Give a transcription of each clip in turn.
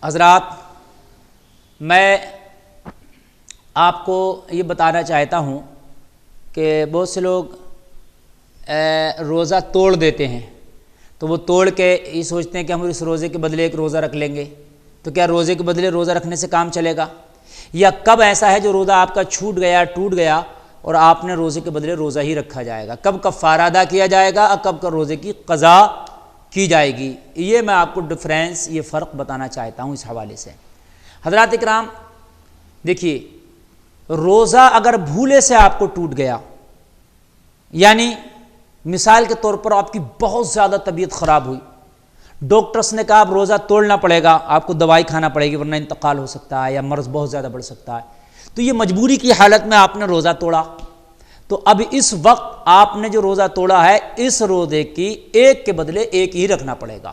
حضرات، میں آپ کو یہ بتانا چاہتا ہوں کہ بہت سے لوگ روزہ توڑ دیتے ہیں، تو وہ توڑ کے یہ سوچتے ہیں کہ ہم اس روزے کے بدلے ایک روزہ رکھ لیں گے، تو کیا روزے کے بدلے روزہ رکھنے سے کام چلے گا؟ یا کب ایسا ہے جو روزہ آپ کا چھوٹ گیا، ٹوٹ گیا اور آپ نے روزے کے بدلے روزہ ہی رکھا جائے گا؟ کب کفارہ ادا کیا جائے گا اور کب کا روزے کی قضا کی جائے گی؟ یہ میں آپ کو ڈفرینس، یہ فرق بتانا چاہتا ہوں اس حوالے سے۔ حضرات اکرام، دیکھیے، روزہ اگر بھولے سے آپ کو ٹوٹ گیا، یعنی مثال کے طور پر آپ کی بہت زیادہ طبیعت خراب ہوئی، ڈاکٹرس نے کہا اب روزہ توڑنا پڑے گا، آپ کو دوائی کھانا پڑے گی ورنہ انتقال ہو سکتا ہے یا مرض بہت زیادہ بڑھ سکتا ہے، تو یہ مجبوری کی حالت میں آپ نے روزہ توڑا، تو اب اس وقت آپ نے جو روزہ توڑا ہے اس روزے کی ایک کے بدلے ایک ہی رکھنا پڑے گا۔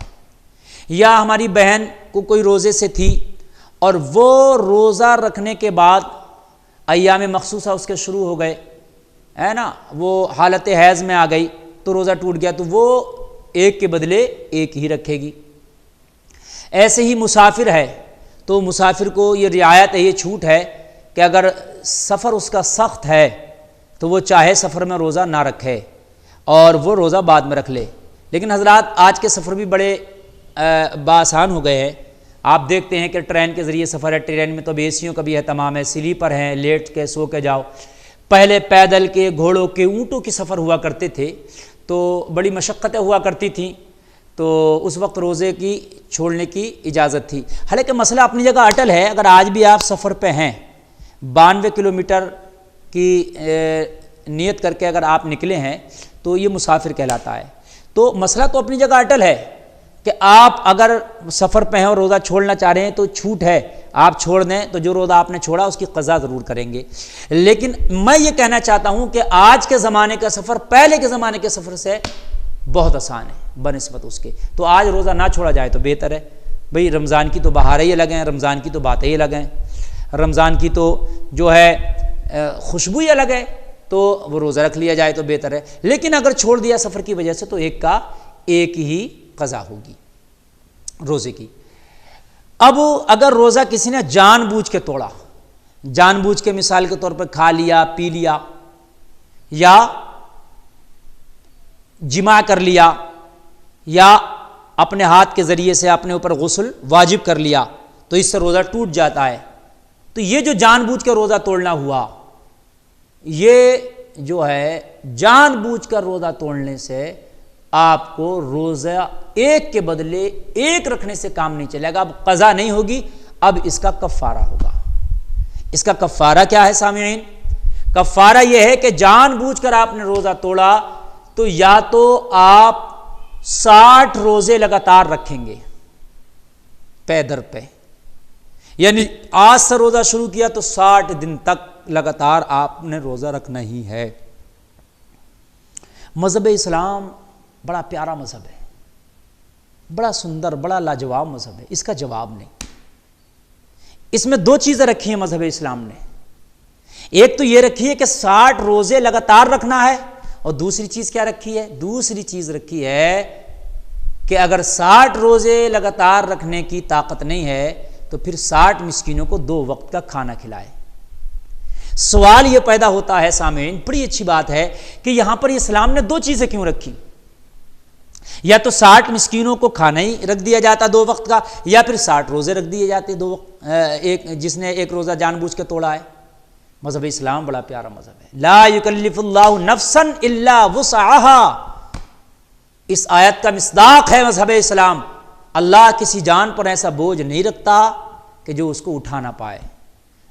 یا ہماری بہن کو کوئی روزے سے تھی اور وہ روزہ رکھنے کے بعد ایام مخصوصہ اس کے شروع ہو گئے، ہے نا، وہ حالت حیض میں آ گئی تو روزہ ٹوٹ گیا، تو وہ ایک کے بدلے ایک ہی رکھے گی۔ ایسے ہی مسافر ہے تو مسافر کو یہ رعایت ہے، یہ چھوٹ ہے کہ اگر سفر اس کا سخت ہے تو وہ چاہے سفر میں روزہ نہ رکھے اور وہ روزہ بعد میں رکھ لے۔ لیکن حضرات، آج کے سفر بھی بڑے بآسان ہو گئے ہیں۔ آپ دیکھتے ہیں کہ ٹرین کے ذریعے سفر ہے، ٹرین میں تو اب ایسیوں کا بھی اہتمام ہے، سلیپر ہیں، لیٹ کے سو کے جاؤ۔ پہلے پیدل کے، گھوڑوں کے، اونٹوں کے سفر ہوا کرتے تھے تو بڑی مشقتیں ہوا کرتی تھیں، تو اس وقت روزے کی چھوڑنے کی اجازت تھی۔ حالانکہ مسئلہ اپنی جگہ اٹل ہے۔ اگر آج بھی آپ سفر پہ ہیں، 92 کلومیٹر کی نیت کر کے اگر آپ نکلے ہیں تو یہ مسافر کہلاتا ہے۔ تو مسئلہ تو اپنی جگہ اٹل ہے کہ آپ اگر سفر پہ ہیں اور روزہ چھوڑنا چاہ رہے ہیں تو چھوٹ ہے، آپ چھوڑ دیں تو جو روزہ آپ نے چھوڑا اس کی قضا ضرور کریں گے۔ لیکن میں یہ کہنا چاہتا ہوں کہ آج کے زمانے کا سفر پہلے کے زمانے کے سفر سے بہت آسان ہے بنسبت اس کے، تو آج روزہ نہ چھوڑا جائے تو بہتر ہے۔ بھئی رمضان کی تو بہاریں ہی الگ ہیں، رمضان کی تو باتیں ہی الگ ہیں، رمضان کی تو جو ہے خوشبو ہی الگ ہے، تو وہ روزہ رکھ لیا جائے تو بہتر ہے۔ لیکن اگر چھوڑ دیا سفر کی وجہ سے تو ایک کا ایک ہی قضا ہوگی روزے کی۔ اب اگر روزہ کسی نے جان بوجھ کے توڑا، جان بوجھ کے مثال کے طور پر کھا لیا، پی لیا یا جماع کر لیا یا اپنے ہاتھ کے ذریعے سے اپنے اوپر غسل واجب کر لیا تو اس سے روزہ ٹوٹ جاتا ہے، تو یہ جو جان بوجھ کے روزہ توڑنا ہوا، یہ جو ہے جان بوجھ کر روزہ توڑنے سے آپ کو روزہ ایک کے بدلے ایک رکھنے سے کام نہیں چلے گا، اب قضا نہیں ہوگی، اب اس کا کفارہ ہوگا۔ اس کا کفارہ کیا ہے سامعین؟ کفارہ یہ ہے کہ جان بوجھ کر آپ نے روزہ توڑا تو یا تو آپ 60 روزے لگاتار رکھیں گے پے در پہ، یعنی آج سے روزہ شروع کیا تو 60 دن تک لگاتار آپ نے روزہ رکھنا ہی ہے۔ مذہب اسلام بڑا پیارا مذہب ہے، بڑا سندر، بڑا لاجواب مذہب ہے، اس کا جواب نہیں۔ اس میں 2 چیزیں رکھی ہیں مذہب اسلام نے، ایک تو یہ رکھی ہے کہ 60 روزے لگاتار رکھنا ہے، اور دوسری چیز کیا رکھی ہے؟ دوسری چیز رکھی ہے کہ اگر 60 روزے لگاتار رکھنے کی طاقت نہیں ہے تو پھر 60 مسکینوں کو 2 وقت کا کھانا کھلائے۔ سوال یہ پیدا ہوتا ہے سامعین، بڑی اچھی بات ہے کہ یہاں پر اسلام نے 2 چیزیں کیوں رکھی؟ یا تو 60 مسکینوں کو کھانا ہی رکھ دیا جاتا 2 وقت کا، یا پھر 60 روزے رکھ دیے جاتے 2 وقت، جس نے ایک روزہ جان بوجھ کے توڑا ہے۔ مذہب اسلام بڑا پیارا مذہب ہے۔ لا یکلف اللہ نفسا الا وسعها، اس آیت کا مصداق ہے مذہب اسلام۔ اللہ کسی جان پر ایسا بوجھ نہیں رکھتا کہ جو اس کو اٹھا نہ پائے۔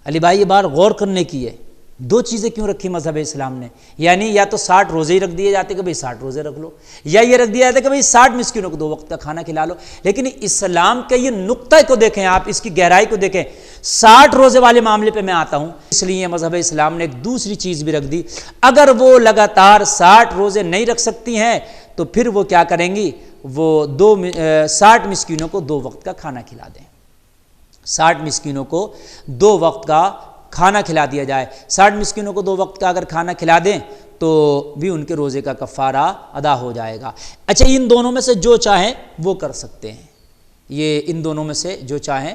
علی بھائی یہ بات غور کرنے کی ہے، 2 چیزیں کیوں رکھی مذہب اسلام نے؟ یعنی یا تو 60 روزے ہی رکھ دیے جاتے کہ بھئی 60 روزے رکھ لو، یا یہ رکھ دیا جاتا کہ بھئی 60 مسکینوں کو 2 وقت کا کھانا کھلا لو۔ لیکن اسلام کے یہ نقطہ کو دیکھیں آپ، اس کی گہرائی کو دیکھیں۔ 60 روزے والے معاملے پہ میں آتا ہوں، اس لیے مذہب اسلام نے ایک دوسری چیز بھی رکھ دی، اگر وہ لگاتار 60 روزے نہیں رکھ سکتی ہیں تو پھر وہ کیا کریں گی؟ وہ 60 مسکینوں کو 2 وقت کا کھانا کھلا دیں، 60 مسکینوں کو 2 وقت کا کھانا کھلا دیا جائے۔ 60 مسکینوں کو 2 وقت کا اگر کھانا کھلا دیں تو بھی ان کے روزے کا کفارہ ادا ہو جائے گا۔ اچھا، ان دونوں میں سے جو چاہیں وہ کر سکتے ہیں، یہ ان دونوں میں سے جو چاہیں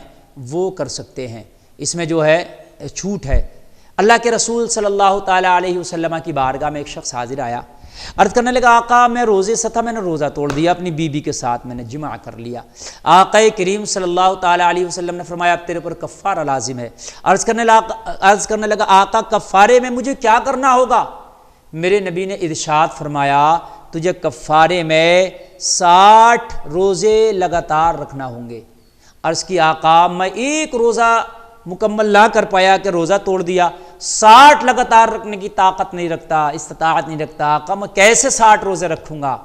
وہ کر سکتے ہیں، اس میں جو ہے چھوٹ ہے۔ اللہ کے رسول صلی اللہ تعالیٰ علیہ وسلم کی بارگاہ میں ایک شخص حاضر آیا، عرض کرنے لگا آقا میں روزے سے تھا، میں نے روزہ توڑ دیا، اپنی بیوی کے ساتھ میں نے جماع کر لیا۔ آقا کریم صلی اللہ تعالیٰ علیہ وسلم نے فرمایا اب تیرے پر کفارہ لازم ہے۔ عرض کرنے لگا آقا کفارے میں مجھے کیا کرنا ہوگا؟ میرے نبی نے ارشاد فرمایا تجھے کفارے میں 60 روزے لگاتار رکھنا ہوں گے۔ عرض کی آقا میں ایک روزہ مکمل نہ کر پایا کہ روزہ توڑ دیا، 60 لگاتار رکھنے کی طاقت نہیں رکھتا، استطاعت نہیں رکھتا، آقا میں کیسے 60 روزے رکھوں گا؟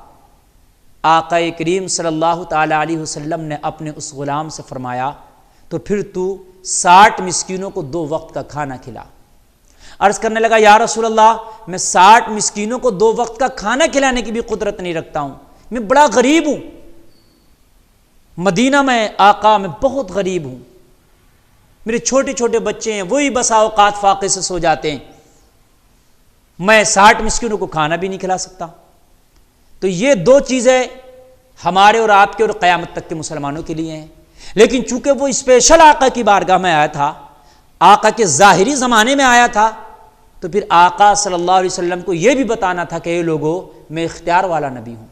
آقا کریم صلی اللہ تعالیٰ علیہ وسلم نے اپنے اس غلام سے فرمایا تو پھر تو 60 مسکینوں کو 2 وقت کا کھانا کھلا۔ عرض کرنے لگا یا رسول اللہ میں 60 مسکینوں کو 2 وقت کا کھانا کھلانے کی بھی قدرت نہیں رکھتا ہوں، میں بڑا غریب ہوں، مدینہ میں آقا میں بہت غریب ہوں، میرے چھوٹے چھوٹے بچے ہیں وہی بسا اوقات فاقے سے سو جاتے ہیں، میں 60 مسکینوں کو کھانا بھی نہیں کھلا سکتا۔ تو یہ 2 چیزیں ہمارے اور آپ کے اور قیامت تک کے مسلمانوں کے لیے ہیں، لیکن چونکہ وہ اسپیشل آقا کی بارگاہ میں آیا تھا، آقا کے ظاہری زمانے میں آیا تھا، تو پھر آقا صلی اللہ علیہ وسلم کو یہ بھی بتانا تھا کہ اے لوگو میں اختیار والا نبی ہوں،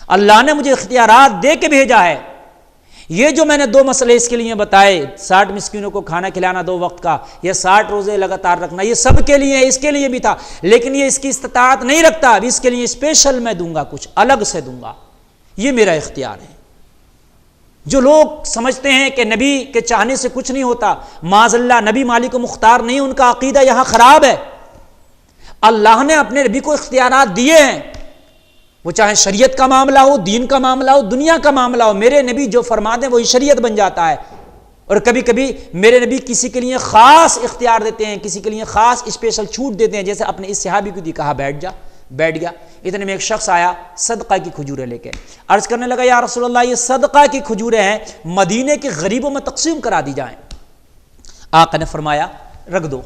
اللہ نے مجھے اختیارات دے کے بھیجا ہے۔ یہ جو میں نے 2 مسئلے اس کے لیے بتائے، 60 مسکینوں کو کھانا کھلانا 2 وقت کا یا 60 روزے لگاتار رکھنا، یہ سب کے لیے اس کے لیے بھی تھا، لیکن یہ اس کی استطاعت نہیں رکھتا، اب اس کے لیے اسپیشل میں دوں گا، کچھ الگ سے دوں گا، یہ میرا اختیار ہے۔ جو لوگ سمجھتے ہیں کہ نبی کے چاہنے سے کچھ نہیں ہوتا، معاذ اللہ نبی مالک و مختار نہیں، ان کا عقیدہ یہاں خراب ہے۔ اللہ نے اپنے نبی کو اختیارات دیے ہیں، وہ چاہے شریعت کا معاملہ ہو، دین کا معاملہ ہو، دنیا کا معاملہ ہو، میرے نبی جو فرما دیں وہی شریعت بن جاتا ہے۔ اور کبھی کبھی میرے نبی کسی کے لیے خاص اختیار دیتے ہیں، کسی کے لیے خاص اسپیشل چھوٹ دیتے ہیں، جیسے اپنے اس صحابی کو دی کہا بیٹھ گیا، اتنے میں ایک شخص آیا صدقہ کی کھجوریں لے کے، عرض کرنے لگا یا رسول اللہ یہ صدقہ کی کھجوریں ہیں، مدینے کے غریبوں میں تقسیم کرا دی جائیں۔ آقا نے فرمایا رکھ دو۔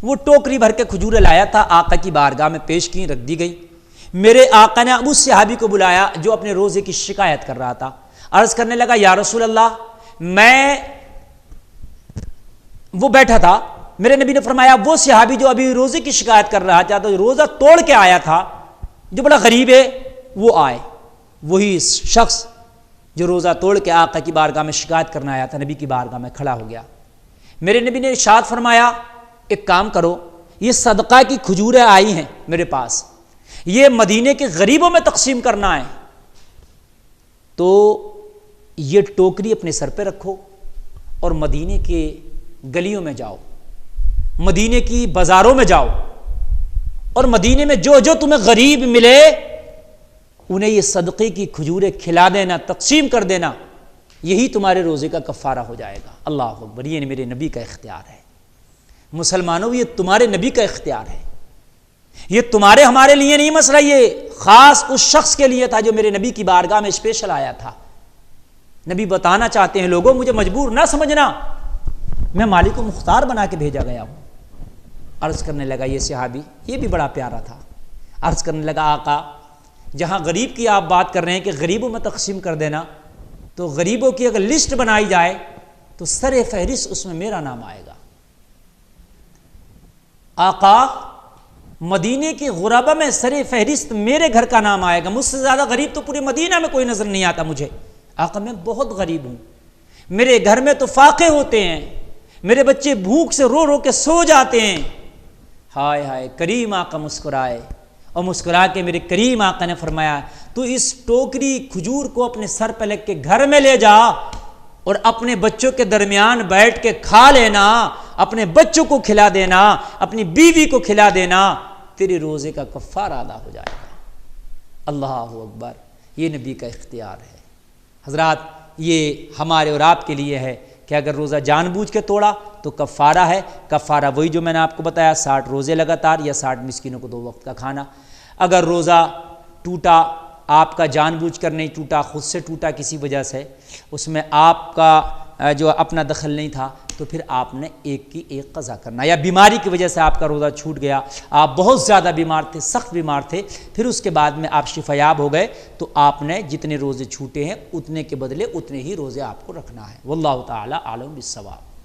وہ ٹوکری بھر کے کھجوریں لایا تھا، آقا کی بارگاہ میں پیش کی، رکھ دی گئی۔ میرے آقا نے ابو صحابی کو بلایا جو اپنے روزے کی شکایت کر رہا تھا، عرض کرنے لگا یا رسول اللہ وہ بیٹھا تھا، میرے نبی نے فرمایا وہ صحابی جو ابھی روزے کی شکایت کر رہا تھا، تو روزہ توڑ کے آیا تھا، جو بڑا غریب ہے وہ آئے۔ وہی شخص جو روزہ توڑ کے آقا کی بارگاہ میں شکایت کرنا آیا تھا، نبی کی بارگاہ میں کھڑا ہو گیا۔ میرے نبی نے ارشاد فرمایا ایک کام کرو، یہ صدقہ کی کھجوریں آئی ہیں میرے پاس، یہ مدینے کے غریبوں میں تقسیم کرنا ہے، تو یہ ٹوکری اپنے سر پہ رکھو اور مدینے کے گلیوں میں جاؤ، مدینے کی بازاروں میں جاؤ، اور مدینے میں جو جو تمہیں غریب ملے انہیں یہ صدقے کی کھجوریں کھلا دینا، تقسیم کر دینا، یہی تمہارے روزے کا کفارہ ہو جائے گا۔ اللہ اکبر، یہ میرے نبی کا اختیار ہے۔ مسلمانوں یہ تمہارے نبی کا اختیار ہے، یہ تمہارے ہمارے لیے نہیں مسئلہ، یہ خاص اس شخص کے لیے تھا جو میرے نبی کی بارگاہ میں اسپیشل آیا تھا۔ نبی بتانا چاہتے ہیں لوگوں مجھے مجبور نہ سمجھنا، میں مالک و مختار بنا کے بھیجا گیا ہوں۔ عرض کرنے لگا یہ صحابی، یہ بھی بڑا پیارا تھا، عرض کرنے لگا آقا جہاں غریب کی آپ بات کر رہے ہیں کہ غریبوں میں تقسیم کر دینا، تو غریبوں کی اگر لسٹ بنائی جائے تو سر فہرست اس میں میرا نام آئے گا۔ آقا مدینے کے غربا میں سر فہرست میرے گھر کا نام آئے گا، مجھ سے زیادہ غریب تو پورے مدینہ میں کوئی نظر نہیں آتا مجھے۔ آقا میں بہت غریب ہوں، میرے گھر میں تو فاقے ہوتے ہیں، میرے بچے بھوک سے رو رو کے سو جاتے ہیں۔ ہائے ہائے، کریم آقا مسکرائے، اور مسکرا کے میرے کریم آقا نے فرمایا تو اس ٹوکری کھجور کو اپنے سر پہ لگ کے گھر میں لے جا اور اپنے بچوں کے درمیان بیٹھ کے کھا لینا، اپنے بچوں کو کھلا دینا، اپنی بیوی کو کھلا دینا، تیرے روزے کا کفارہ ادا ہو جائے گا۔ اللہ اکبر، یہ نبی کا اختیار ہے۔ حضرات یہ ہمارے اور آپ کے لیے ہے کہ اگر روزہ جان بوجھ کے توڑا تو کفارہ ہے، کفارہ وہی جو میں نے آپ کو بتایا، 60 روزے لگاتار یا 60 مسکینوں کو 2 وقت کا کھانا۔ اگر روزہ ٹوٹا، آپ کا جان بوجھ کر نہیں ٹوٹا، خود سے ٹوٹا کسی وجہ سے، اس میں آپ کا جو اپنا دخل نہیں تھا تو پھر آپ نے ایک کی ایک قضا کرنا، یا بیماری کی وجہ سے آپ کا روزہ چھوٹ گیا، آپ بہت زیادہ بیمار تھے، سخت بیمار تھے، پھر اس کے بعد میں آپ شفا یاب ہو گئے تو آپ نے جتنے روزے چھوٹے ہیں اتنے کے بدلے اتنے ہی روزے آپ کو رکھنا ہے۔ واللہ تعالی اعلم بالصواب۔